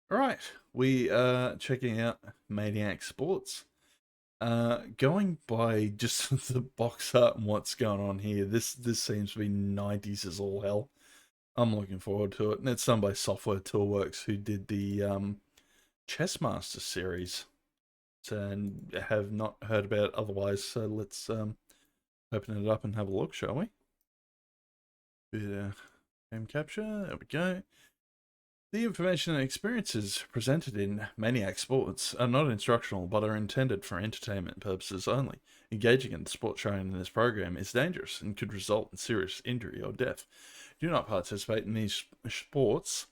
All right, we are checking out Maniac Sports. Going by just the box art and what's going on here, this seems to be 90s as all hell. I'm looking forward to it, and it's done by Software Toolworks, who did the Chessmaster series, and have not heard about it otherwise. So let's open it up and have a look, shall we? Bit game capture. There we go. The information and experiences presented in Maniac Sports are not instructional but are intended for entertainment purposes only. Engaging in the sport shown in this program is dangerous and could result in serious injury or death. Do not participate in these sports.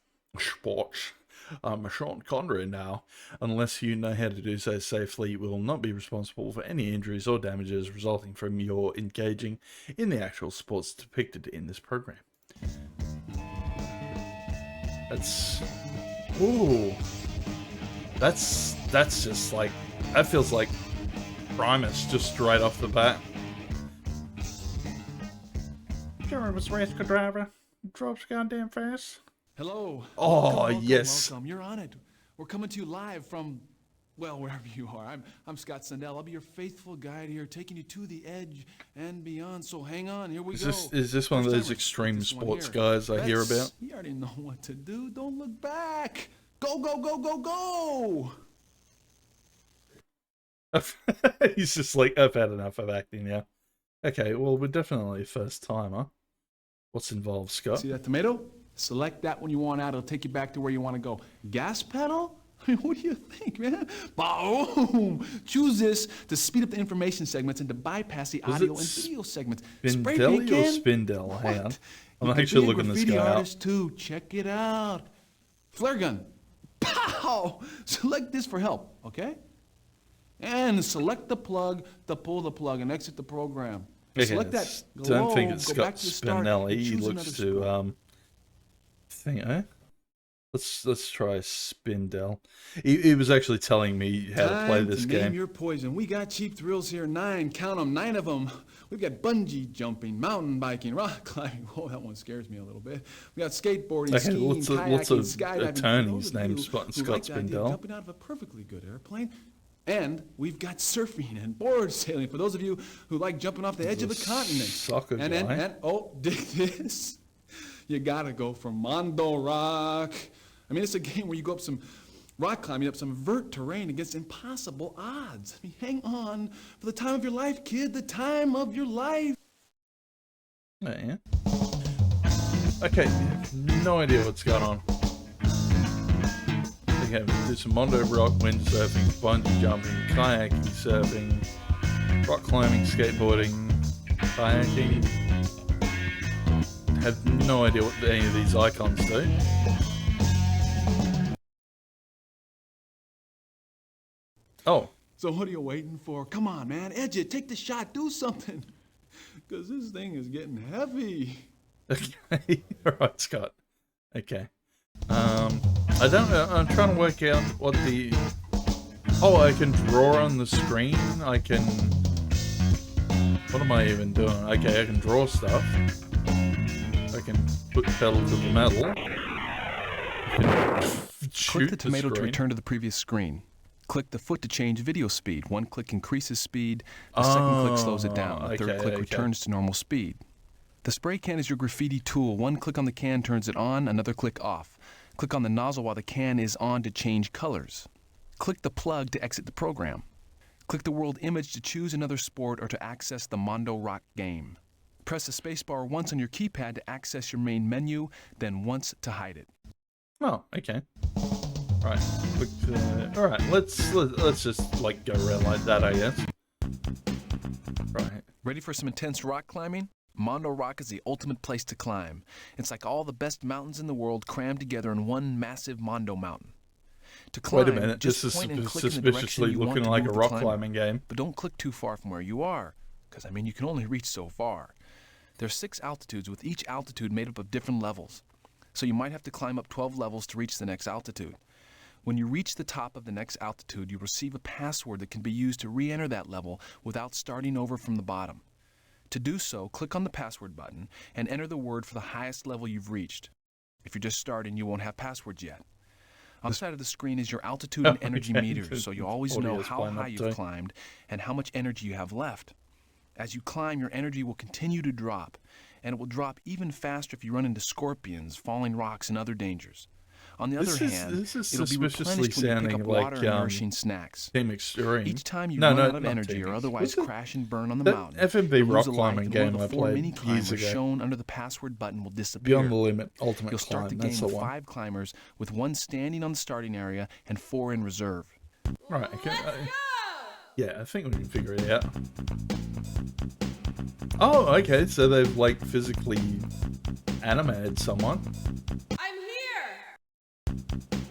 I'm a Sean Connery now. Unless you know how to do so safely, you will not be responsible for any injuries or damages resulting from your engaging in the actual sports depicted in this program. That's, ooh, that's just like, that feels like Primus just straight off the bat. Sure, it was race car driver. Drops goddamn fast. Hello. Oh, welcome, yes. Welcome. You're on it. We're coming to you live from, well, wherever you are. I'm Scott Sandals. I'll be your faithful guide here, taking you to the edge and beyond. So hang on. Here we go. Is this one of First those time extreme this one sports here. guys I hear Let's- about? You already know what to do. Don't look back. Go, go, go, go, go. He's just like, I've had enough of acting now. Okay, well, we're definitely a first timer. What's involved, Scott? See that tomato? Select that one you want out. It'll take you back to where you want to go. Gas pedal? I mean, what do you think, man? Boom! Choose this to speed up the information segments and to bypass the Was audio it and video segments. Spindelli or can? Spindel? Hang on. What? I'm You can actually be a looking this graffiti guy up. artist too. Check it out. Flare gun. Pow! Select this for help, okay? And select the plug to pull the plug and exit the program. Okay, Select that. don't think glow, it's go Scott back to the start, Spinelli. and He choose looks another sport. to thing, eh? Let's try Spindel. He was actually telling me how to play this Name game. your poison. We got cheap thrills here. 9, count them, 9 of them. We've got bungee jumping, mountain biking, rock climbing. Whoa, that one scares me a little bit. We got skateboarding, Okay, skiing, lots of kayaking, skydiving. attorneys For those of named you Scott who like the idea of Spindel. jumping out of a perfectly good airplane. And we've got surfing and board sailing for those of you who like jumping off the edge of a continent. Soccer and, guy. and oh, dig this. You gotta go for Mondo Rock. I mean, it's a game where you go up some rock climbing, up some vert terrain against impossible odds. I mean, hang on for the time of your life, kid, the time of your life. Yeah. Okay, no idea what's going on. We have do some Mondo Rock, windsurfing, bungee jumping, kayaking, surfing, rock climbing, skateboarding, kayaking. Have no idea what any of these icons do. Oh, So what are you waiting for? Come on, man, edge it, take the shot, do something. Because this thing is getting heavy. okay. All right, Scott. Okay. I don't know. I'm trying to work out what the. Oh, I can draw on the screen. I can. What am I even doing? Okay, I can draw stuff. I can put pedal to the metal. I can shoot Click the tomato to screen. return to the previous screen. Click the foot to change video speed. One click increases speed, the second click slows it down. The third okay, click okay. returns to normal speed. The spray can is your graffiti tool. One click on the can turns it on, another click off. Click on the nozzle while the can is on to change colors. Click the plug to exit the program. Click the world image to choose another sport or to access the Mondo Rock game. Press the spacebar once on your keypad to access your main menu, then once to hide it. Oh, okay. Right. Click. All right. Let's just like go around like that, I guess. Right. Ready for some intense rock climbing? Mondo Rock is the ultimate place to climb. It's like all the best mountains in the world crammed together in one massive Mondo mountain. To climb, Wait a minute. just This is point and click in the direction suspiciously you want looking to like a move the rock climber. climbing game. But don't click too far from where you are, because I mean you can only reach so far. There's 6 altitudes with each altitude made up of different levels. So you might have to climb up 12 levels to reach the next altitude. When you reach the top of the next altitude, you receive a password that can be used to re-enter that level without starting over from the bottom. To do so, click on the password button and enter the word for the highest level you've reached. If you're just starting, you won't have passwords yet. On the side of the screen is your altitude and energy Okay. meter, so you always know Audio's how playing high up you've too. climbed and how much energy you have left. As you climb, your energy will continue to drop, and it will drop even faster if you run into scorpions, falling rocks, and other dangers. On the other hand, This is it'll be suspiciously replenished when you pick sounding up like water and nourishing snacks. Team Extreme. Each time you No, run no, out of not energy Team or Ex- otherwise What's it? crash and burn on the That mountain, FMV you'll rock lose a life, climbing and one of game the I 4 mini played years climbers ago. shown under the password button will disappear. Beyond the Limit Ultimate You'll start the Climb. That's game the with one. 5 climbers, with 1 standing on the starting area and 4 in reserve. Right. Okay. Let's go! Yeah, I think we can figure it out. Oh, okay. So they've like physically animated someone. I'm here!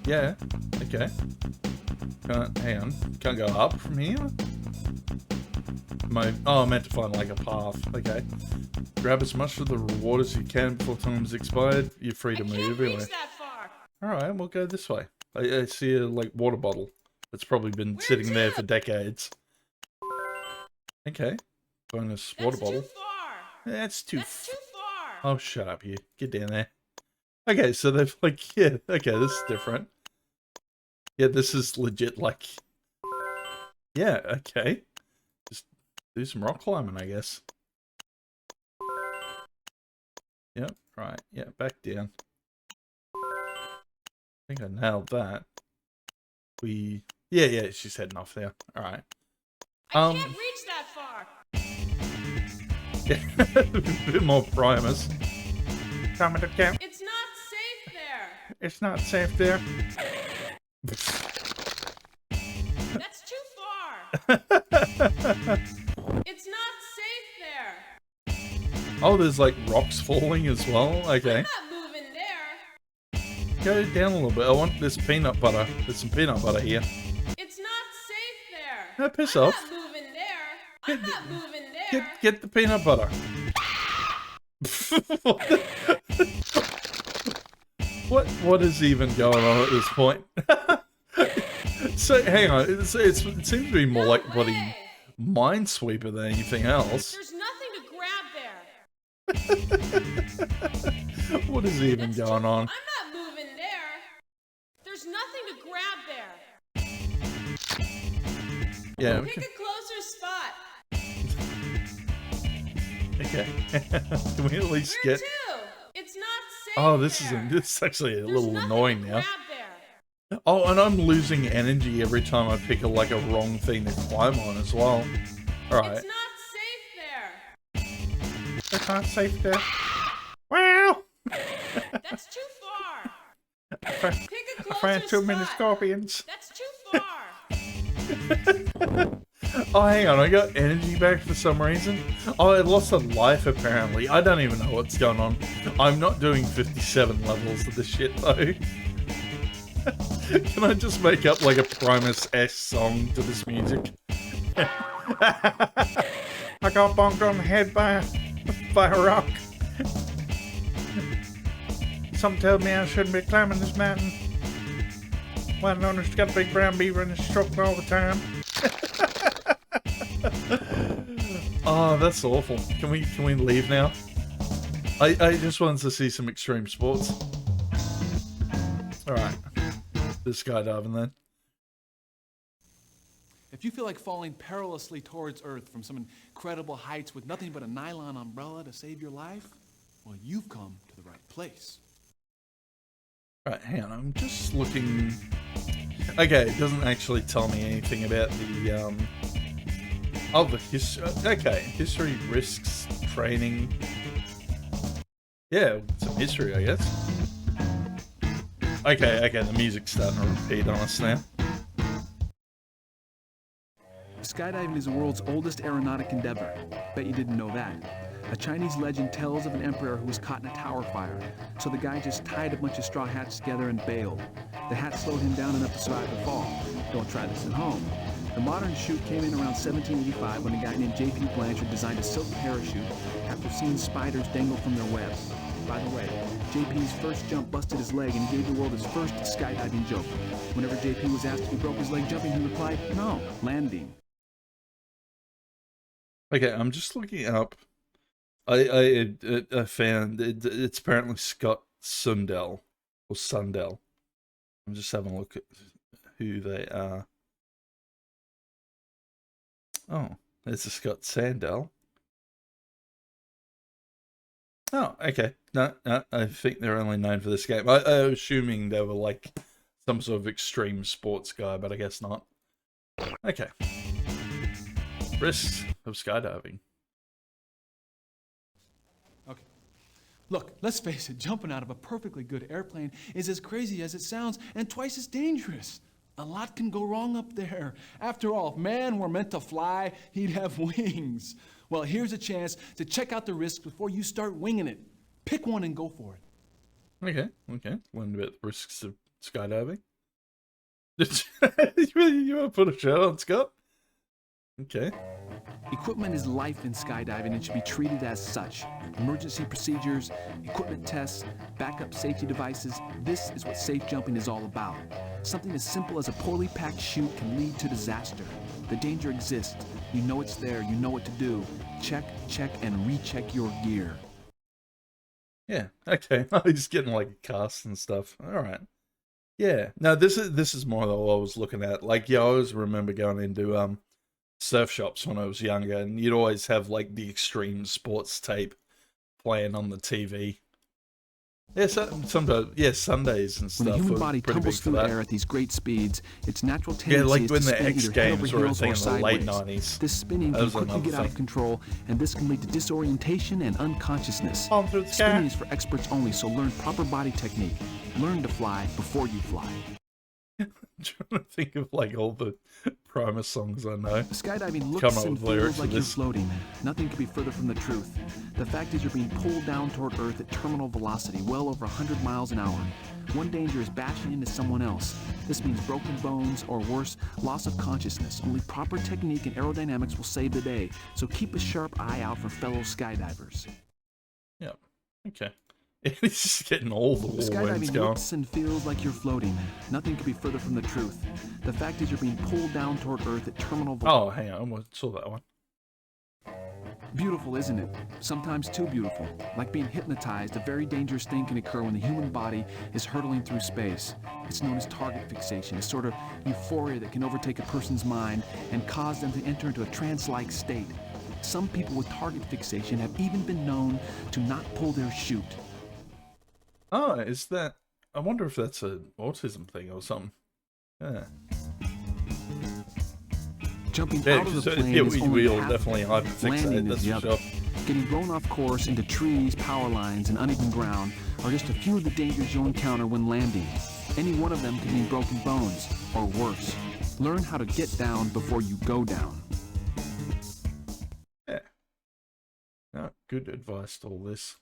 Yeah. Okay. Hang on. Can't go up from here? I meant to find like a path. Okay. Grab as much of the reward as you can before time is expired. You're free to I move can't anyway. reach that far! Alright, we'll go this way. I see a like water bottle that's probably been Where sitting there to? for decades. Okay. Bonus water That's bottle. too far! That's too That's too far! Oh, shut up, you. Get down there. Okay, so they've like, yeah, okay, this is different. Yeah, this is legit, like, yeah, okay. Just do some rock climbing, I guess. Yep, right, yeah, back down. I think I nailed that. Yeah, she's heading off there. Alright. I can't reach that far! Yeah, a bit more primers. Coming to camp. It's not safe there! It's not safe there. That's too far! It's not safe there! Oh, there's like rocks falling as well. Okay. I'm not moving there! Go down a little bit. I want this peanut butter. There's some peanut butter here. It's not safe there! No, piss I'm off. not moving there! I'm not moving there! Get the peanut butter. What is even going on at this point? So hang on, it seems to be more No like bloody way. Minesweeper than anything else. There's nothing to grab there! What is even That's going too- on? I'm not moving there! There's nothing to grab there! Yeah. Pick a closer spot! Okay. Can we at least Where get? to? It's not safe Oh, this there. is actually a There's little nothing annoying to now. grab there. Oh, and I'm losing energy every time I pick a wrong thing to climb on as well. Alright. It's not safe there. It's not safe there. Wow! That's too far. I Pick a closer found too many spot. scorpions. That's too far. Oh, hang on, I got energy back for some reason. Oh, I lost a life apparently. I don't even know what's going on. I'm not doing 57 levels of this shit though. Can I just make up like a Primus-esque song to this music? I got bonked on the head by a rock. Some tell me I shouldn't be climbing this mountain. Well known as got a big brown beaver and it's struck all the time. Oh, that's awful. Can we leave now? I just wanted to see some extreme sports. Alright. This skydiving then. If you feel like falling perilously towards Earth from some incredible heights with nothing but a nylon umbrella to save your life, well, you've come to the right place. Right, hang on, I'm just looking... Okay, it doesn't actually tell me anything about the, Oh, the history... Okay, history, risks, training... Yeah, some history, I guess. Okay, the music's starting to repeat on us now. Skydiving is the world's oldest aeronautic endeavor. Bet you didn't know that. A Chinese legend tells of an emperor who was caught in a tower fire, so the guy just tied a bunch of straw hats together and bailed. The hat slowed him down enough to survive the fall. Don't try this at home. The modern chute came in around 1785 when a guy named J.P. Blanchard designed a silk parachute after seeing spiders dangle from their webs. By the way, JP's first jump busted his leg and he gave the world his first skydiving joke. Whenever JP was asked if he broke his leg jumping, he replied, "No, landing." Okay, I'm just looking up. I found it's apparently Scott Sundell or Sundell. I'm just having a look at who they are. Oh, there's a Scott Sandal. Oh, okay. No, I think they're only known for this game. I'm assuming they were like some sort of extreme sports guy, but I guess not. Okay. Risks of skydiving. Okay. Look, let's face it, jumping out of a perfectly good airplane is as crazy as it sounds and twice as dangerous. A lot can go wrong up there. After all, if man were meant to fly, he'd have wings. Well, here's a chance to check out the risks before you start winging it. Pick one and go for it. Okay. Learned about the risks of skydiving. You want to put a shirt on, Scott? Okay. Equipment is life in skydiving and should be treated as such. Emergency procedures, equipment tests, backup safety devices, this is what safe jumping is all about. Something as simple as a poorly packed chute can lead to disaster. The danger exists. You know it's there. You know what to do. Check, and recheck your gear. Yeah, okay. He's getting like a cast and stuff. Alright. Yeah. No, this is more than what I was looking at. Like, yeah, I always remember going into surf shops when I was younger, and you'd always have like the extreme sports tape playing on the TV. Yeah, sometimes, yeah, Sundays and stuff. When the human body pretty tumbles big for through that. air at these great speeds, its natural Yeah, tendency like is when to the spin X either head over Games were a heels thing or in the late sideways. 90s. This spinning That can was quickly another get out of thing. control, and this can lead to disorientation and unconsciousness. On through the sky. Spinning is for experts only, so learn proper body technique. Learn to fly before you fly. I'm trying to think of like all the Primus songs I know. Skydiving Come looks up and with lyrics feels for like you're this. floating. Nothing could be further from the truth. The fact is you're being pulled down toward Earth at terminal velocity, well over 100 miles an hour. One danger is bashing into someone else. This means broken bones, or worse, loss of consciousness. Only proper technique and aerodynamics will save the day, so keep a sharp eye out for fellow skydivers. Yep. Okay. He's just getting all the war winds Skydiving going. looks and feels like you're floating. Nothing could be further from the truth. The fact is you're being pulled down toward Earth at terminal velocity. Oh, hang on. I saw that one. Beautiful, isn't it? Sometimes too beautiful. Like being hypnotized, a very dangerous thing can occur when the human body is hurtling through space. It's known as target fixation, a sort of euphoria that can overtake a person's mind and cause them to enter into a trance-like state. Some people with target fixation have even been known to not pull their chute. Oh, is that... I wonder if that's an autism thing or something. Yeah. Jumping Yeah, out of the 'cause, plane yeah, is we only all half definitely of it. hyperfixate, Landing that's is the for other. sure. Getting blown off course into trees, power lines, and uneven ground are just a few of the dangers you'll encounter when landing. Any one of them can mean broken bones, or worse. Learn how to get down before you go down. Yeah. No, good advice to all this.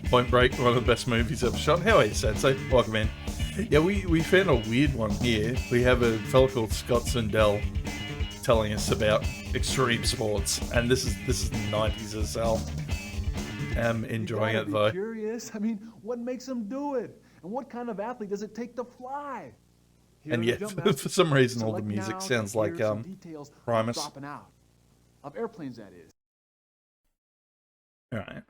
Point Break, one of the best movies ever shot. How are you, Sensei? Welcome in. Yeah, we found a weird one here. We have a fellow called Scott Sandell telling us about extreme sports, and this is the 90s as hell. I'm enjoying it though. Curious. I mean, what makes them do it? And what kind of athlete does it take to fly? And yet, for some reason, all the music sounds like Primus. Dropping out. Of airplanes, that is. All right.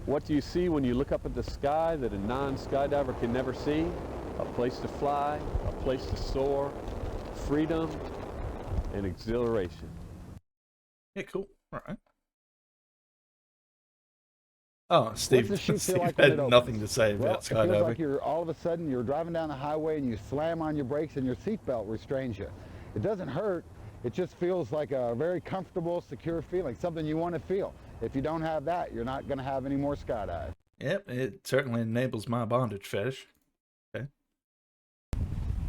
What do you see when you look up at the sky that a non-skydiver can never see? A place to fly, a place to soar, freedom, and exhilaration. Yeah, cool. All right. Oh, Steve, What's the chute feel Steve like when had it nothing opens? to say Well, about it feels like skydiving. you're all of a sudden you're driving down the highway and you slam on your brakes and your seatbelt restrains you. It doesn't hurt. It just feels like a very comfortable, secure feeling, something you want to feel. If you don't have that, you're not going to have any more skydive. Yep, it certainly enables my bondage fetish. Okay.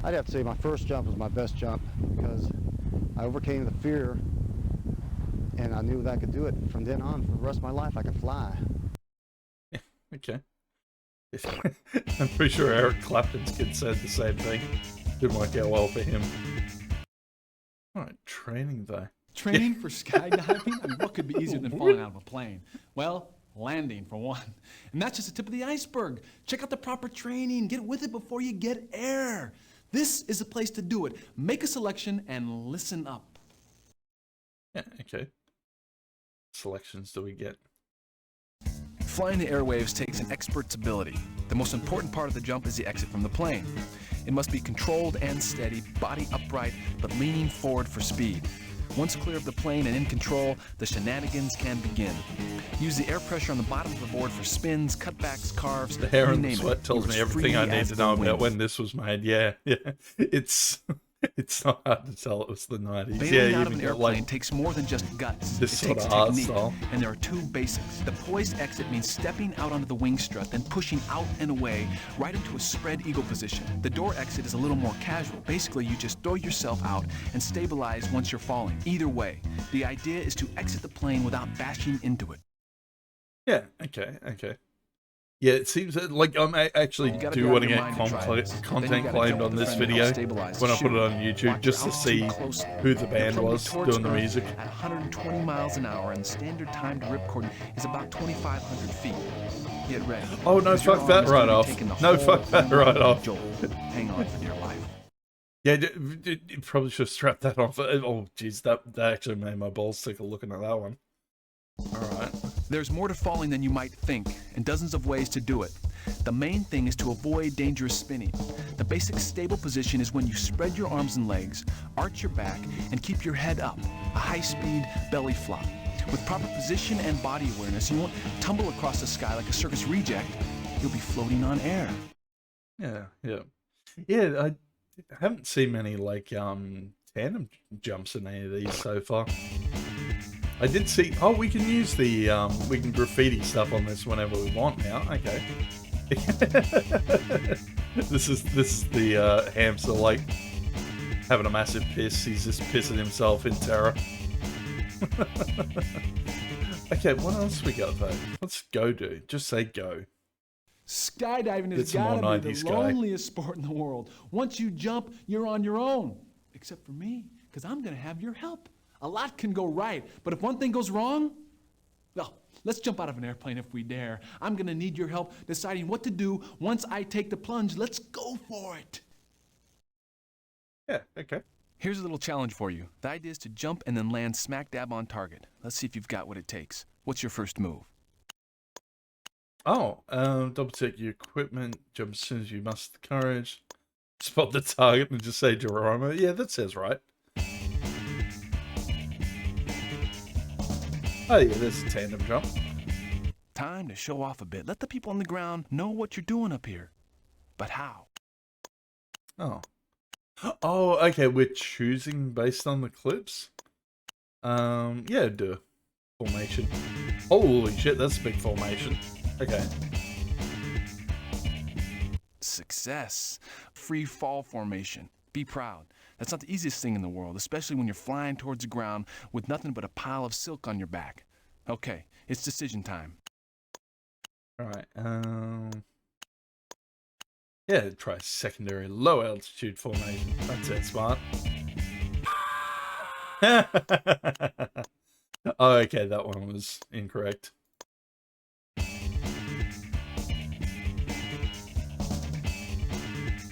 I'd have to say my first jump was my best jump because I overcame the fear and I knew that I could do it. From then on, for the rest of my life, I could fly. Okay. I'm pretty sure Eric Clapton's kid said the same thing. Didn't work out well for him. Alright, training though. Training for skydiving? I mean, what could be easier than falling out of a plane? Well, landing for one. And that's just the tip of the iceberg. Check out the proper training. Get with it before you get air. This is the place to do it. Make a selection and listen up. Yeah, okay. Selections do we get? Flying the airwaves takes an expert's ability. The most important part of the jump is the exit from the plane. It must be controlled and steady, body upright, but leaning forward for speed. Once clear of the plane and in control, the shenanigans can begin. Use the air pressure on the bottom of the board for spins, cutbacks, carves. The hair you and the name sweat it. tells You're me as everything free I need as to the know about wind. when this was made. Yeah. It's not hard to tell it was the 90s. Bailing Yeah, out you of an got airplane like takes more than just guts. this It sort takes of art technique, style. and there are two basics. The poised exit means stepping out onto the wing strut, then pushing out and away, right into a spread eagle position. The door exit is a little more casual. Basically, you just throw yourself out and stabilize once you're falling. Either way, the idea is to exit the plane without bashing into it. Yeah, okay. Yeah, it seems that, like, I'm actually You gotta do be out want of to your get mind to try this. Then you content gotta claimed jump on with a this friend to video help stabilize when the I put it chute. on YouTube, Watch just your to altitude see closely. who the You're band plummeting was towards doing the Earth music. At 120 miles an hour, and the standard time to ripcord is about 2,500 feet. Get ready. Oh, no, because your fuck that arm is right gonna be off. taking the No, whole fuck that bone right off. jolt. Hang on for dear life. Yeah, you probably should have strapped that off. Oh, jeez, that actually made my balls tickle looking at that one. Alright. There's more to falling than you might think, and dozens of ways to do it. The main thing is to avoid dangerous spinning. The basic stable position is when you spread your arms and legs, arch your back, and keep your head up, a high-speed belly flop. With proper position and body awareness, you won't tumble across the sky like a circus reject. You'll be floating on air. Yeah. I haven't seen many, like, tandem jumps in any of these so far. I did see... Oh, we can use the... we can graffiti stuff on this whenever we want now. Okay. This is the hamster, like, having a massive piss. He's just pissing himself in terror. Okay, what else we got, though? Let's go, dude. Just say go. Skydiving It's has a more got to be 90s the guy. loneliest sport in the world. Once you jump, you're on your own. Except for me, because I'm going to have your help. A lot can go right, but if one thing goes wrong, well, let's jump out of an airplane if we dare. I'm going to need your help deciding what to do once I take the plunge. Let's go for it. Yeah, okay. Here's a little challenge for you. The idea is to jump and then land smack dab on target. Let's see if you've got what it takes. What's your first move? Oh, double check your equipment, jump as soon as you muster the courage, spot the target and just say Geronimo. Yeah, that says right. Oh yeah, there's a tandem jump. Time to show off a bit. Let the people on the ground know what you're doing up here. But how? Oh. Oh, okay, we're choosing based on the clips? Yeah, do formation. Holy shit, that's a big formation. Okay. Success. Free fall formation. Be proud. That's not the easiest thing in the world, especially when you're flying towards the ground with nothing but a pile of silk on your back. Okay, it's decision time. Alright, yeah, try secondary low altitude formation. That's it, smart. Oh, okay, that one was incorrect.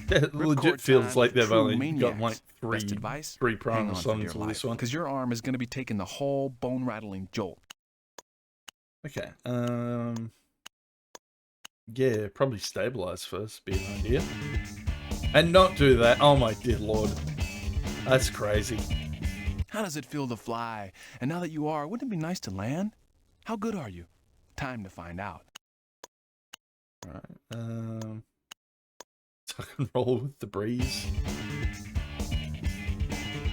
Yeah, it legit feels like they've only got like three primary songs for this one. Because your arm is going to be taking the whole bone-rattling jolt. Okay, yeah, probably stabilize first, be an idea. And not do that. Oh my dear lord. That's crazy. How does it feel to fly? And now that you are, wouldn't it be nice to land? How good are you? Time to find out. Alright, tuck and roll with the breeze.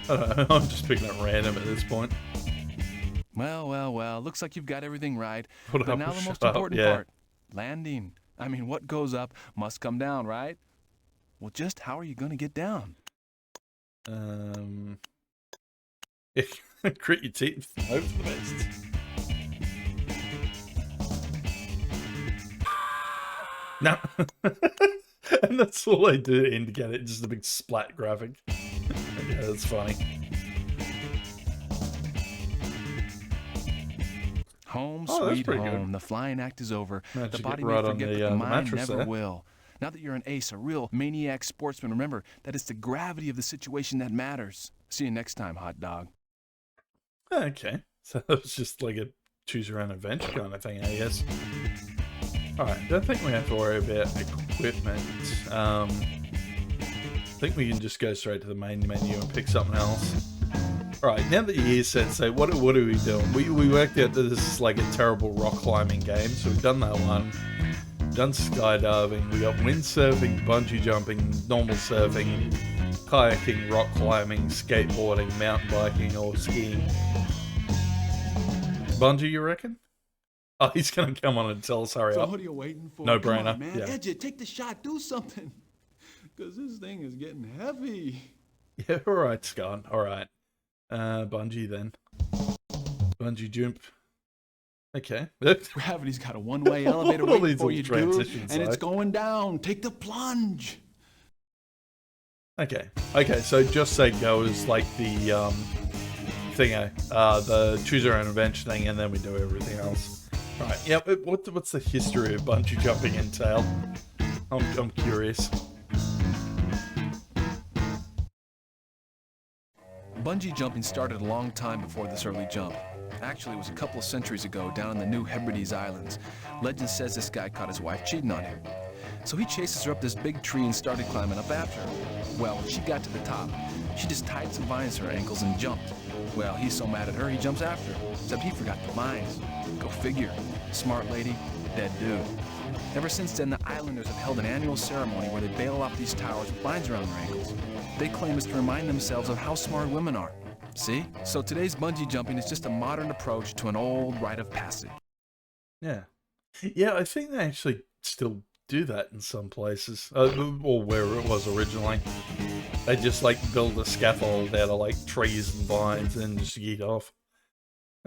I don't know, I'm just picking up random at this point. Well, looks like you've got everything right. Put But up now or the most shut up, important yeah. part, landing. I mean, what goes up must come down, right? Well, just how are you going to get down? Yeah, grit your teeth and hope for the best. No. And that's all I do to indicate it, just a big splat graphic. Yeah, that's funny. Home, Oh, that's sweet pretty home. good. The flying act is over. Managed The to get body right may on forget, the, but the the mind mattress never there. will. Now that you're an ace, a real maniac sportsman, remember that it's the gravity of the situation that matters. See you next time, hot dog. Okay. So it was just like a choose your own adventure kind of thing, I guess. Alright, don't think we have to worry about equipment. I think we can just go straight to the main menu and pick something else. Alright, now that you're here, Sensei, what are we doing? We worked out that this is like a terrible rock climbing game, so we've done that one. We've done skydiving, we got windsurfing, bungee jumping, normal surfing, kayaking, rock climbing, skateboarding, mountain biking, or skiing. Bungee, you reckon? Oh, he's gonna come on and tell us, hurry So up. what are you waiting for? No Come brainer, on, man. yeah. Edge it, take the shot, do something. Because this thing is getting heavy. Yeah, alright, Scott, alright. Bungee then. Bungee jump. Okay. Gravity's got a one-way elevator All waiting these for little you, dude. transitions, And it's like. going down. Take the plunge. Okay. Okay, so just say go is like the thingo. The choose your own adventure thing, and then we do everything else. Alright, yeah, what's the history of bungee jumping entail? I'm curious. Bungee jumping started a long time before this early jump. Actually, it was a couple of centuries ago down in the New Hebrides Islands. Legend says this guy caught his wife cheating on him. So he chases her up this big tree and started climbing up after her. Well, when she got to the top, she just tied some vines to her ankles and jumped. Well, he's so mad at her, he jumps after her. Except he forgot the vines. Go figure. Smart lady, dead dude. Ever since then, the islanders have held an annual ceremony where they bail off these towers with vines around their ankles. They claim it's to remind themselves of how smart women are. See? So today's bungee jumping is just a modern approach to an old rite of passage. Yeah. Yeah, I think they actually still do that in some places. Or where it was originally. They just like build a scaffold out of like trees and vines and just yeet off.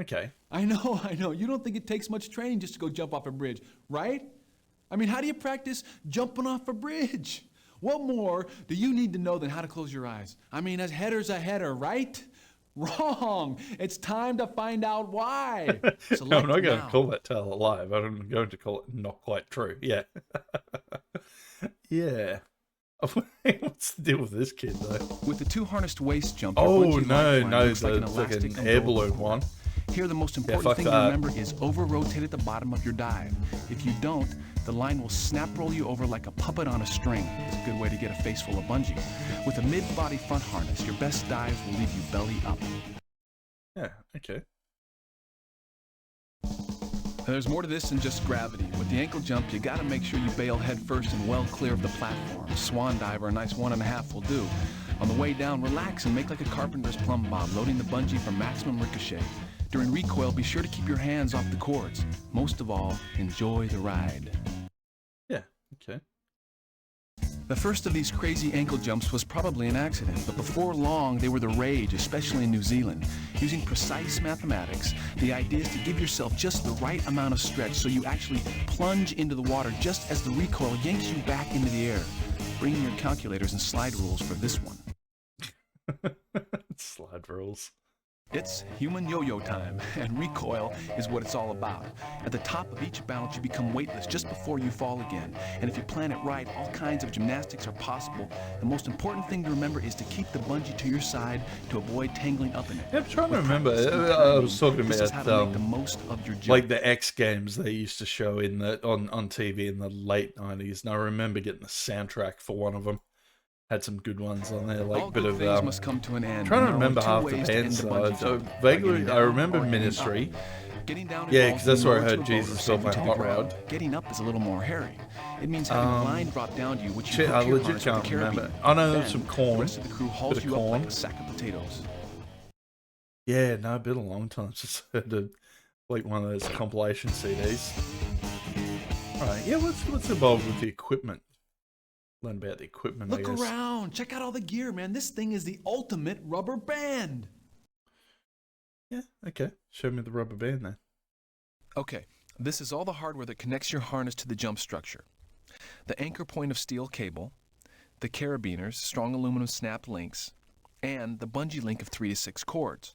Okay. I know. You don't think it takes much training just to go jump off a bridge, right? I mean, how do you practice jumping off a bridge? What more do you need to know than how to close your eyes? I mean, a header's a header, right? Wrong. It's time to find out why. No, I'm not going to call that tale alive. I'm going to call it not quite true. Yeah. Yeah. What's the deal with this kid, though? With the two harnessed waist jump, your Oh, bungee line climb no, looks like an the elastic fucking air umbrella balloon one. Here, the most important fuck thing to that. remember is over-rotate at the bottom of your dive. If you don't, the line will snap roll you over like a puppet on a string. It's a good way to get a face full of bungee. With a mid-body front harness, your best dives will leave you belly up. Yeah, okay. There's more to this than just gravity. With the ankle jump, you gotta make sure you bail head first and well clear of the platform. Swan dive or a nice 1.5 will do. On the way down, relax and make like a carpenter's plumb bob, loading the bungee for maximum ricochet. During recoil, be sure to keep your hands off the cords. Most of all, enjoy the ride. Yeah, okay. The first of these crazy ankle jumps was probably an accident, but before long, they were the rage, especially in New Zealand. Using precise mathematics, the idea is to give yourself just the right amount of stretch so you actually plunge into the water just as the recoil yanks you back into the air. Bring in your calculators and slide rules for this one. Slide rules. It's human yo-yo time, and recoil is what it's all about. At the top of each bounce, you become weightless just before you fall again. And if you plan it right, all kinds of gymnastics are possible. The most important thing to remember is to keep the bungee to your side to avoid tangling up in it. Yeah, I'm trying to With remember. practice and I was training, talking this is how to make the about most of your jump. like the X Games they used to show in the on TV in the late 90s, and I remember getting the soundtrack for one of them. Had some good ones on there, like all bit good of things must come to an end. trying to and there are remember only two half the ways to bands. end the bungee So jump. By vaguely, getting I down remember or getting Ministry. up. Getting down Yeah, involves 'cause that's where I being heard lowered to a boat Jesus or Stole safely My to the Hot ground. Rod. Getting up is a little more hairy. It means having a line drop down to you, which you Shit, hook I to your legit harness with can't the remember. carabiner. I know Then, some corn. The rest of the crew hauls Bit of you up like corn. a sack of potatoes. Yeah, no, been a long time since I heard like one of those compilation CDs. Alright, yeah, let's evolve with the equipment. Learn about the equipment, I Look guess. around. Check out all the gear, man. This thing is the ultimate rubber band. Yeah, okay. Show me the rubber band then. Okay, this is all the hardware that connects your harness to the jump structure. The anchor point of steel cable, the carabiners, strong aluminum snapped links, and the bungee link of 3 to 6 cords.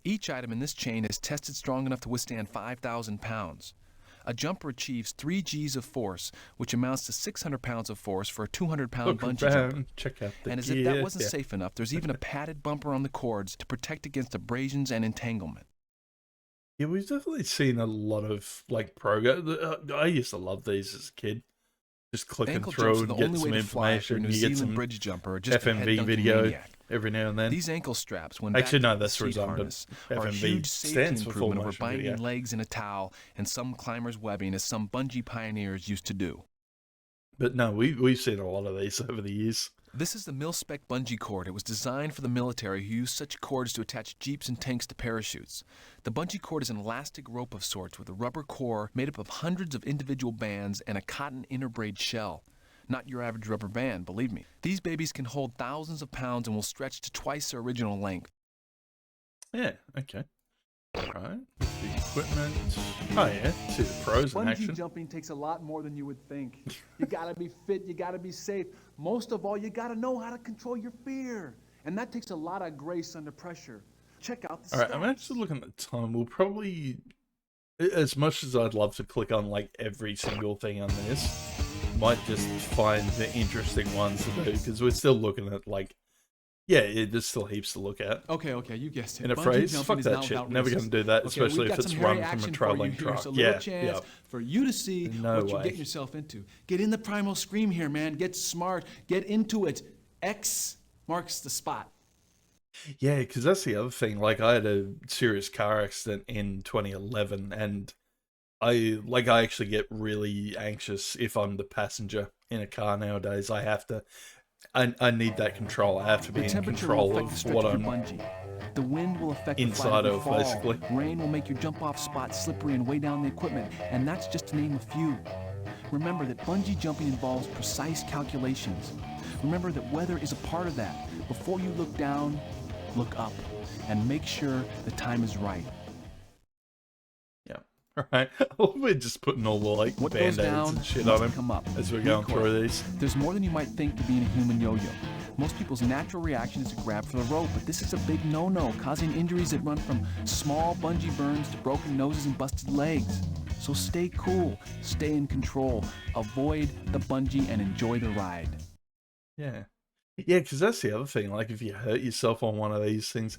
Each item in this chain is tested strong enough to withstand 5,000 pounds. A jumper achieves 3 Gs of force, which amounts to 600 pounds of force for a 200-pound Look bungee around, jumper. check out the And as gear. if that wasn't Yeah. safe enough, there's even a padded bumper on the cords to protect against abrasions and entanglement. Yeah, we've definitely seen a lot of like program. I used to love these as a kid. Just clicking Ankle jumps through are the and get only some way to fly if you're a information. New You get Zealand some bridge jumper or just a head FMV dunking video maniac. every now and then. These ankle straps, when Actually, backed no, up with that's seat redundant. harness, are a FMV huge safety stands for full improvement over motion binding video. legs in a towel and some climbers' webbing, as some bungee pioneers used to do. But no, we've seen a lot of these over the years. This is the mil-spec bungee cord. It was designed for the military, who used such cords to attach jeeps and tanks to parachutes. The bungee cord is an elastic rope of sorts with a rubber core made up of hundreds of individual bands and a cotton inner braid shell. Not your average rubber band, believe me. These babies can hold thousands of pounds and will stretch to twice their original length. Yeah, okay. Alright, the equipment. Oh yeah, see the pros in Bungee action. jumping takes a lot more than you would think. You gotta be fit, you gotta be safe. Most of all, you gotta know how to control your fear. And that takes a lot of grace under pressure. Check out the Alright, I'm stats. actually looking at the time. We'll probably, as much as I'd love to click on like every single thing on this, might just find the interesting ones to do, because we're still looking at like, yeah, there's still heaps to look at. Okay, you guessed it. In a Bungee phrase, jumping fuck is that not shit. without Never risks. gonna do that, Okay, especially we've if got it's some run hairy from a action for traveling you here, truck. so a little Yeah, chance yeah. for you to see No what you're way. getting yourself into. Get in the primal scream here, man. Get smart. Get into it. X marks the spot. Yeah, because that's the other thing. Like, I had a serious car accident in 2011, and I actually get really anxious if I'm the passenger in a car nowadays. I need that control. I have to be The in temperature will control affect the of stretch what of your I'm bungee. The wind will affect the inside flight of your of, fall. basically. Rain will make your jump-off spot slippery and weigh down the equipment, and that's just to name a few. Remember that bungee jumping involves precise calculations. Remember that weather is a part of that. Before you look down, look up, and make sure the time is right. Yeah. Alright. We're just putting all the like What goes band-aids down and shit must on him come up. as we're Be going quick. through these. There's more than you might think to being a human yo-yo. Most people's natural reaction is to grab for the rope, but this is a big no-no, causing injuries that run from small bungee burns to broken noses and busted legs. So stay cool, stay in control, avoid the bungee, and enjoy the ride. Yeah. Yeah, because that's the other thing. Like, if you hurt yourself on one of these things,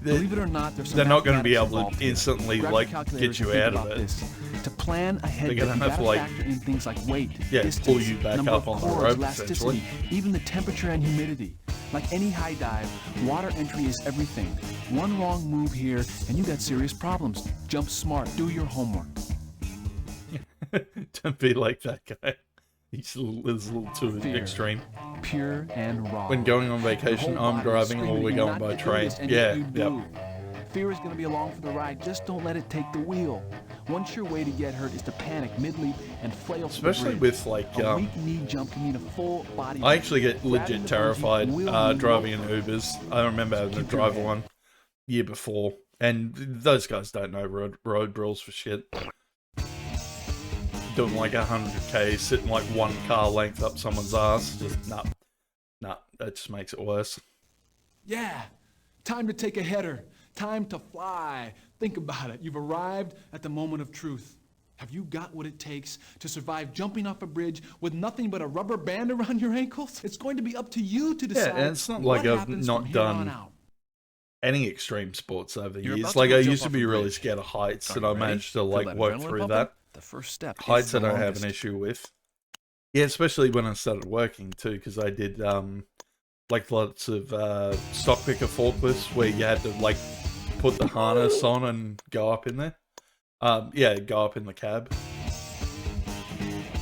Believe it or not, there's some they're not going to be mathematics able involved to here. instantly Grab like your calculators get you and think out of about it. this. To plan ahead, They're you gonna have gotta to, like, factor in things like weight, yeah, distance, pull you back number up of on the cords, rope, elasticity, essentially. even the temperature and humidity. Like any high dive, water entry is everything. One wrong move here, and you got serious problems. Jump smart. Do your homework. Don't be like that guy. He's a little too Fear. extreme. Pure and raw. When going on Your vacation, whole I'm body driving or screaming we're at you going not by to do train. this, and Yeah, yet you yep. do. Fear is going to be along for the ride. Just don't let it take the wheel. One sure way to get hurt is to panic mid-leap and flail for the Especially bridge. with like, A weak knee jump can mean a full body. I actually get Grabbing legit the bungee terrified will mean driving in no- Ubers. I remember having to Keep your drive head. one year before, and those guys don't know road rules for shit. Doing like 100k, sitting like one car length up someone's ass. Just nah, that just makes it worse. Yeah, time to take a header. Time to fly. Think about it. You've arrived at the moment of truth. Have you got what it takes to survive jumping off a bridge with nothing but a rubber band around your ankles? It's going to be up to you to decide and it's not what like I've happens not from here done on out. Any extreme sports over the You're years. about to Like, go I jump used to off be a really bridge. scared of heights, Are and you I ready? managed to Feel like that work adrenaline through pumping? that. The first step Heights is I the don't have an longest. issue with. Yeah, especially when I started working too, because I did like lots of stock picker forklifts where you had to like put the harness on and go up in there. Yeah, go up in the cab.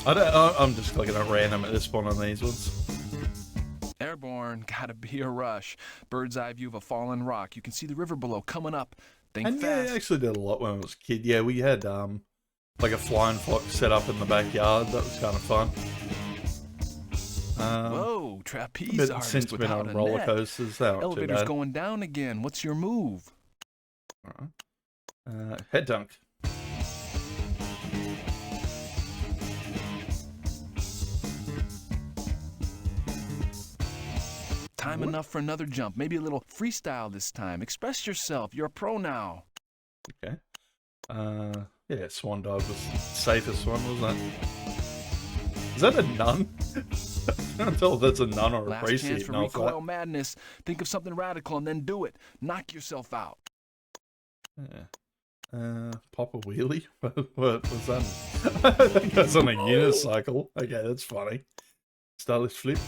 I'm just clicking at random at this point on these ones. Airborne, gotta be a rush. Bird's eye view of a fallen rock. You can see the river below coming up. Think And yeah, fast. I actually did a lot when I was a kid. Yeah, we had like a flying fox set up in the backyard. That was kind of fun. Whoa, trapeze But artist since been without on a roller net. coasters, that wasn't too Elevator's bad. going down again. What's your move? Alright. Head dunk. Time enough for another jump. Maybe a little freestyle this time. Express yourself. You're a pro now. Okay. Yeah, swan dive was the safest one, wasn't it? Is that a nun? I can't tell if that's a nun or a Last priest chance eating for off recoil that. madness. Think of something radical and then do it. Knock yourself out. Yeah. Pop a wheelie? What was that? I think that's on a unicycle. Okay, that's funny. Stylish flip.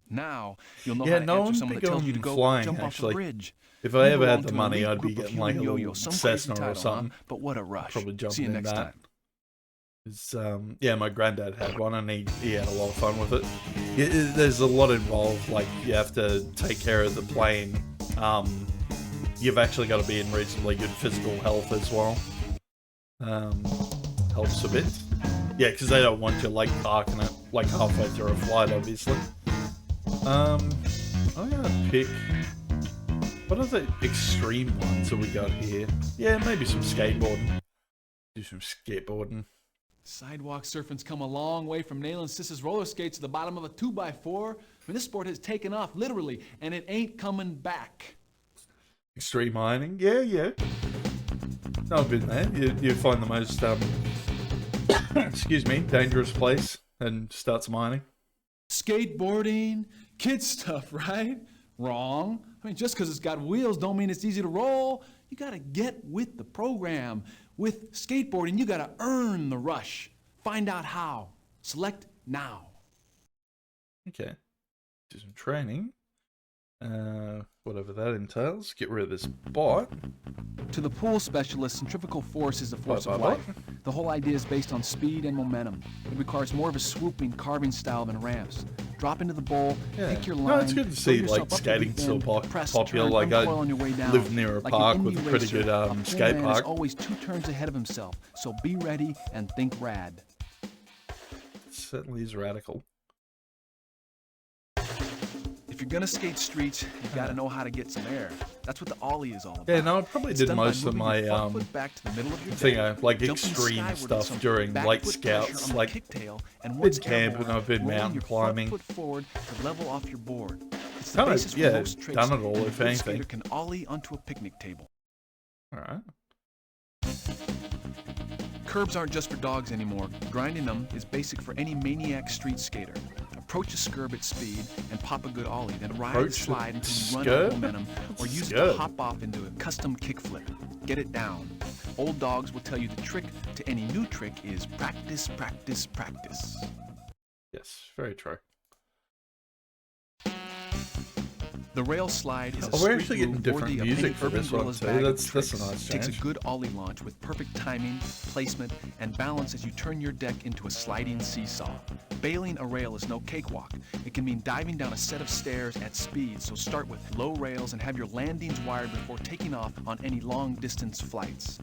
Now, you'll know Yeah, how to no answer one someone that big tells you on to go flying, jump off a actually. bridge. If I You ever had belong the to an money, elite I'd be group of getting like a human little yo-yos, some crazy Cessna or title, huh? something. But what a rush. Probably jumping See you in next that. time. It's, yeah, my granddad had one and he had a lot of fun with it. There's a lot involved, like you have to take care of the plane. You've actually got to be in reasonably good physical health as well. Helps a bit. Yeah, because they don't want you like parking it like halfway through a flight, obviously. I'm gonna pick. What are the extreme ones that we got here? Yeah, maybe some skateboarding. Do some skateboarding. Sidewalk surfing's come a long way from nailing Sis's roller skates to the bottom of a 2x4. I mean, this sport has taken off, literally, and it ain't coming back. Extreme ironing? Yeah. I've been there. You find the most, excuse me, dangerous place and start some ironing. Skateboarding, kid stuff, right? Wrong. I mean, just because it's got wheels don't mean it's easy to roll. You gotta get with the program. With skateboarding, you gotta earn the rush. Find out how. Select now. Okay. Do some training. Whatever that entails. Get rid of this bot. To the pool specialist, centrifugal force is the force of Bye-bye. life. The whole idea is based on speed and momentum. It requires more of a swooping, carving style than ramps. Drop into the bowl, Yeah. pick your line. No, it's good to throw see yourself like up the skating deep still end, press, popular. turn, Like I uncoil on your way down. live near a Like an park indie with a pretty racer, good a pool skate man park. is always 2 turns ahead of himself, so be ready and think rad. Certainly is radical. If you're gonna skate streets, you gotta know how to get some air. That's what the ollie is all about. Yeah, no, I probably It's did done by most of moving my your front foot back to the middle of your thing, deck, like jumping extreme skyward with stuff some during back like foot pressure scouts, on the like kicktail, and been once camping, airborne, I've been rolling mountain your front climbing. foot forward to level off your board. It's the Kind of, basis for yeah, most tricks, done it all, and a if good anything. skater can ollie onto a picnic table. Alright. Curbs aren't just for dogs anymore. Grinding them is basic for any maniac street skater. Approach a scurb at speed and pop a good ollie, then ride the Approach slide a until you run out of scurb? momentum, or use it Scurb. to hop off into a custom kickflip. Get it down. Old dogs will tell you the trick to any new trick is practice, practice, practice. Yes, very true. The rail slide is a Oh, we're street actually getting move different worthy of music any for urban this one gorilla's too. bag of That's a tricks. nice Takes a change. good ollie launch with perfect timing, placement, and balance as you turn your deck into a sliding seesaw. Bailing a rail is no cakewalk. It can mean diving down a set of stairs at speed, so start with low rails and have your landings wired before taking off on any long-distance flights.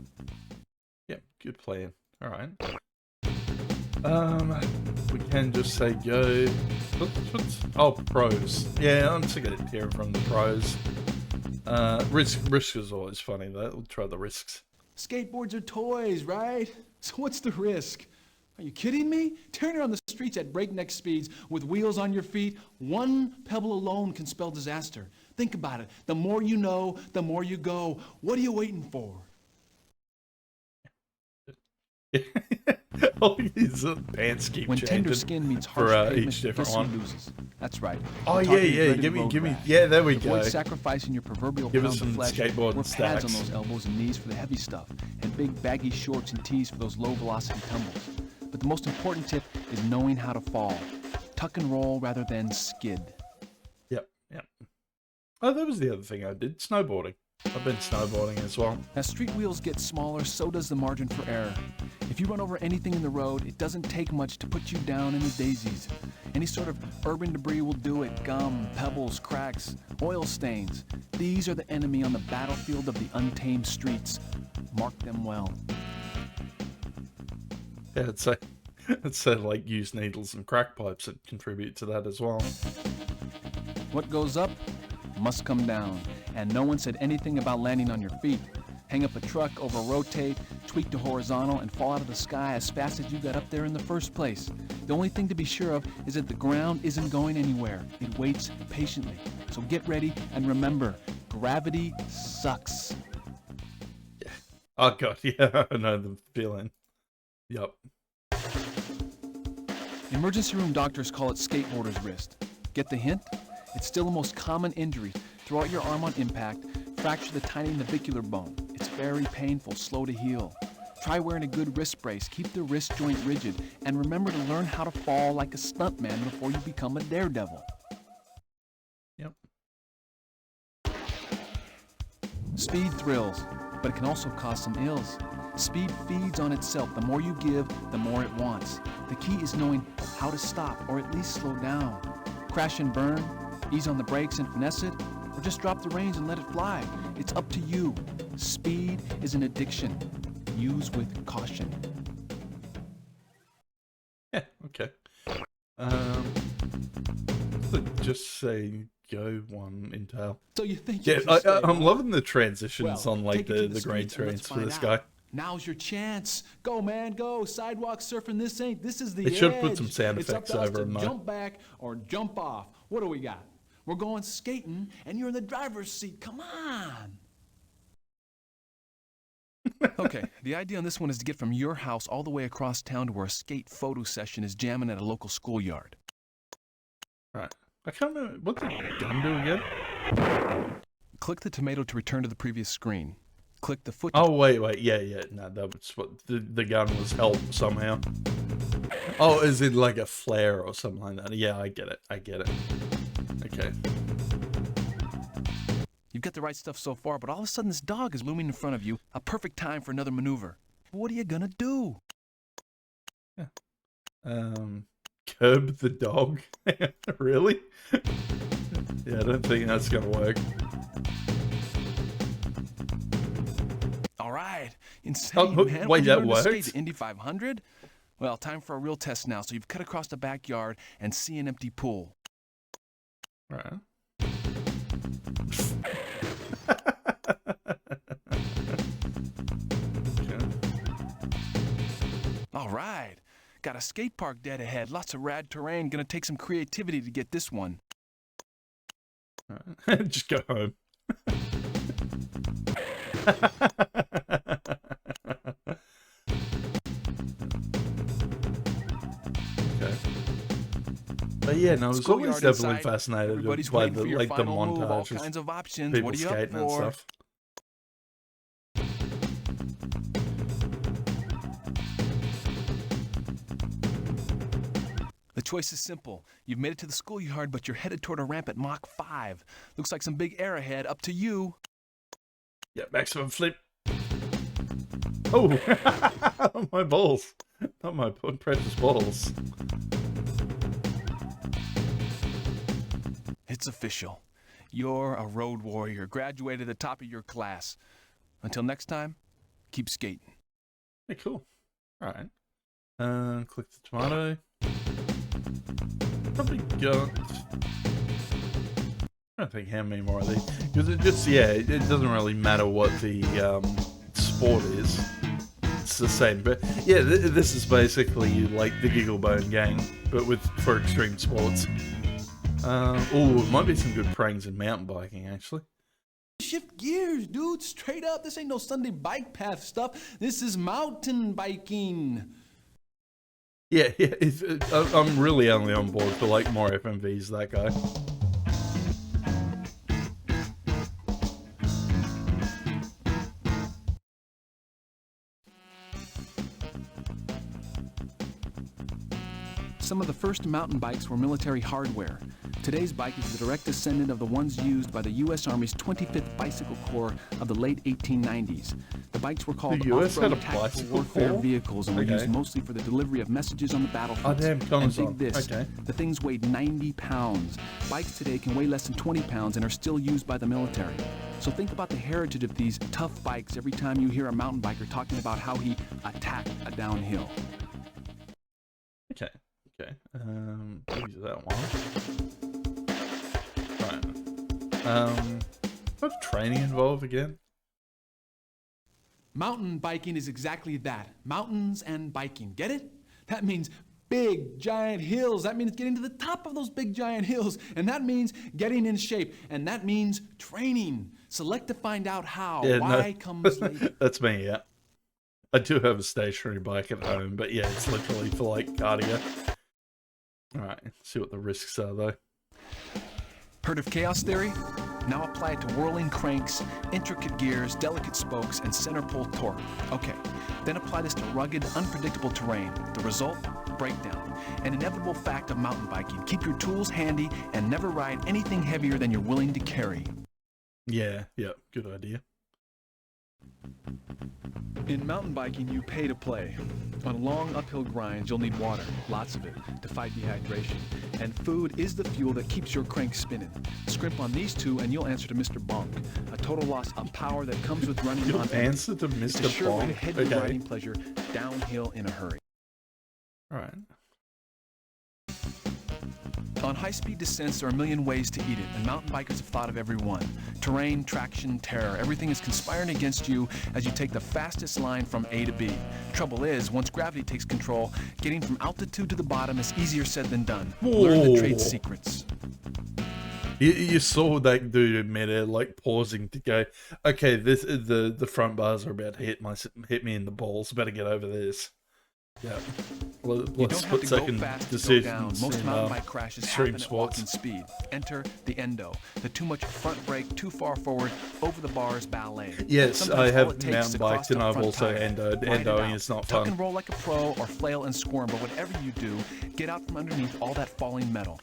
Yeah, good plan. Alright. We can just say go. Oh, pros. Yeah, I'm sick of hearing from the pros. Risk is always funny though. We'll try the risks. Skateboards are toys, right? So what's the risk? Are you kidding me? Turning on the streets at breakneck speeds with wheels on your feet, one pebble alone can spell disaster. Think about it. The more you know, the more you go. What are you waiting for? Oh, his pants keep When tender changing skin meets for harsh pavement, each different guess who one. loses? That's right. Oh We're yeah, talking yeah. dreaded road Give me. rash. Yeah, there we go. Avoid sacrificing your proverbial Give us pounds of some flesh. skateboarding Wear pads on stacks. those elbows and knees for the heavy stuff, and big baggy shorts and tees for those low velocity tumbles. But the most important tip is knowing how to fall. Tuck and roll rather than skid. Yep. Oh, that was the other thing I did. Snowboarding. I've been snowboarding as well. As street wheels get smaller, so does the margin for error. If you run over anything in the road, it doesn't take much to put you down in the daisies. Any sort of urban debris will do it. Gum, pebbles, cracks, oil stains. These are the enemy on the battlefield of the untamed streets. Mark them well. Yeah, I'd say like use needles and crack pipes that contribute to that as well. What goes up must come down. And no one said anything about landing on your feet. Hang up a truck, over-rotate, tweak to horizontal, and fall out of the sky as fast as you got up there in the first place. The only thing to be sure of is that the ground isn't going anywhere. It waits patiently. So get ready and remember, gravity sucks. Oh god, yeah, I know the feeling. Yup. Emergency room doctors call it skateboarder's wrist. Get the hint? It's still the most common injury. throw out your arm on impact, fracture the tiny navicular bone. It's very painful, slow to heal. Try wearing a good wrist brace, keep the wrist joint rigid, and remember to learn how to fall like a stuntman before you become a daredevil. Yep. Speed thrills, but it can also cause some ills. Speed feeds on itself. The more you give, the more it wants. The key is knowing how to stop, or at least slow down. Crash and burn, ease on the brakes and finesse it, or just drop the reins and let it fly. It's up to you. Speed is an addiction. Use with caution. Yeah, okay. Just say go one Intel. So you think Yeah, you can stay, I'm huh? loving the transitions Well, on like take it to the green streets and let's screens for find this out. guy. Now's your chance. Go, man, go. Sidewalk surfing, this is the They edge. should put some sound It's up effects to us over to them, though. jump back or jump off. What do we got? We're going skating, and you're in the driver's seat. Come on. Okay, the idea on this one is to get from your house all the way across town to where a skate photo session is jamming at a local schoolyard. Right. I can't remember. What did gun do again? Click the tomato to return to the previous screen. Click the foot. Oh, wait. Yeah. No, that was what the gun was help somehow. Oh, is it like a flare or something like that? Yeah, I get it. Okay. You've got the right stuff so far, but all of a sudden this dog is looming in front of you. A perfect time for another maneuver. What are you gonna do? Curb the dog? Really? Yeah, I don't think that's gonna work. All right, insane, man. wait, Where'd you that learn to skate? worked? The Indy 500? Well, time for a real test now. So you've cut across the backyard and see an empty pool. Right. Okay. All right, got a skate park dead ahead. Lots of rad terrain. Gonna take some creativity to get this one. Alright. Just go home. Okay. But yeah, no, I was always Schoolyard definitely inside. fascinated Everybody's by waiting the for your like the final move. All montages, kinds of options. people What are you up skating and for? stuff. The choice is simple. You've made it to the schoolyard, but you're headed toward a ramp at Mach 5. Looks like some big air ahead. Up to you. Yeah, maximum flip. Oh, my balls. Not my precious balls. It's official. You're a road warrior, graduated at the top of your class. Until next time, keep skating. Yeah, cool. All right. Click the tomato. Probably got. I don't think how many more are these, because it just it doesn't really matter what the sport is. It's the same, but yeah, this is basically like the Gigglebone game, but for extreme sports. Oh, it might be some good pranks in mountain biking actually. Shift gears, dude. Straight up. This ain't no Sunday bike path stuff. This is mountain biking. Yeah, I'm really only on board for like more FMVs. That guy. Some of the first mountain bikes were military hardware. Today's bike is the direct descendant of the ones used by the U.S. Army's 25th Bicycle Corps of the late 1890s. The bikes were called The US had a off-road tactical bicycle warfare corps? vehicles and were Okay. used mostly for the delivery of messages on the battlefield. Oh, damn, And Connor's dig on. this, Okay. the things weighed 90 pounds. Bikes today can weigh less than 20 pounds and are still used by the military. So think about the heritage of these tough bikes every time you hear a mountain biker talking about how he attacked a downhill. Okay. Use that one. Right. What's training involved again? Mountain biking is exactly that. Mountains and biking. Get it? That means big, giant hills. That means getting to the top of those big, giant hills. And that means getting in shape. And that means training. Select to find out how. Yeah, Why comes later. That's me, yeah. I do have a stationary bike at home, but yeah, it's literally for like cardio. Alright, see what the risks are though. Heard of chaos theory? Now apply it to whirling cranks, intricate gears, delicate spokes, and center pull torque. Okay, then apply this to rugged, unpredictable terrain. The result? Breakdown. An inevitable fact of mountain biking. Keep your tools handy and never ride anything heavier than you're willing to carry. Yeah, good idea. In mountain biking, you pay to play. On long uphill grinds, you'll need water, lots of it, to fight dehydration. And food is the fuel that keeps your crank spinning. Scrimp on these two and you'll answer to Mr. Bonk, a total loss of power that comes with running You'll on answer to It's a Mr. sure way to Bonk? head your Okay. riding pleasure downhill in a hurry. Alright. On high-speed descents, there are a million ways to eat it, and mountain bikers have thought of every one. Terrain, traction, terror, everything is conspiring against you as you take the fastest line from A to B. Trouble is, once gravity takes control, getting from altitude to the bottom is easier said than done. Learn the trade secrets. You saw that dude in midair, like pausing to go, okay, the front bars are about to hit me in the balls. Better get over this. Yeah. You Let's don't have put to go second fast to go down. decisions Most in mountain bike crashes stream happen at walking spots. speed. Enter the endo, the too much front brake, too far forward, over the bars ballet. Yes, Sometimes I all have it takes is mountain a bikes crossed and up I've front also tire. endoed. Ride it Endoing out. is not Tuck fun. and roll like a pro or flail and squirm, but whatever you do, get out from underneath all that falling metal.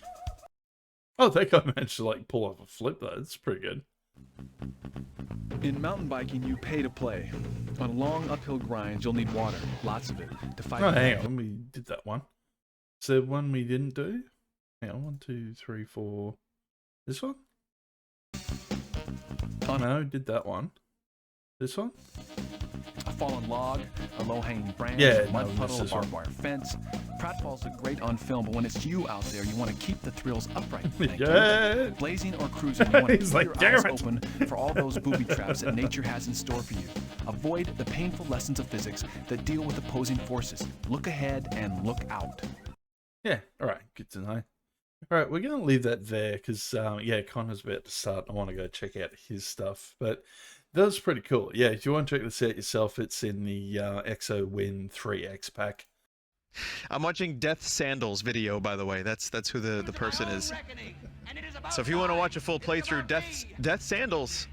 Oh, that guy managed to like pull off a flip though. It's pretty good. In mountain biking, you pay to play. On long uphill grinds, you'll need water, lots of it, to fight. Oh, hang on, we did that one. Is there one we didn't do? Hang on, 1, 2, 3, 4. This one? Oh no, did that one. This one? A fallen log, a low-hanging branch, Yeah, a mud no, puddle, a this barbed one. wire fence. Pratfalls look great on film, but when it's you out there, you want to keep the thrills upright. Thank you. Yeah. Blazing or cruising, you want to He's keep like, your eyes "Damn it." open for all those booby traps that nature has in store for you. Avoid the painful lessons of physics that deal with opposing forces. Look ahead and look out. Yeah, alright, good to know. Alright, we're going to leave that there because, yeah, Connor's about to start. I want to go check out his stuff, but that was pretty cool. Yeah, if you want to check this out yourself, it's in the Exo Win 3X pack. I'm watching Death Sandals video, by the way. That's who the person is. So if you want to watch a full playthrough, Death Sandals,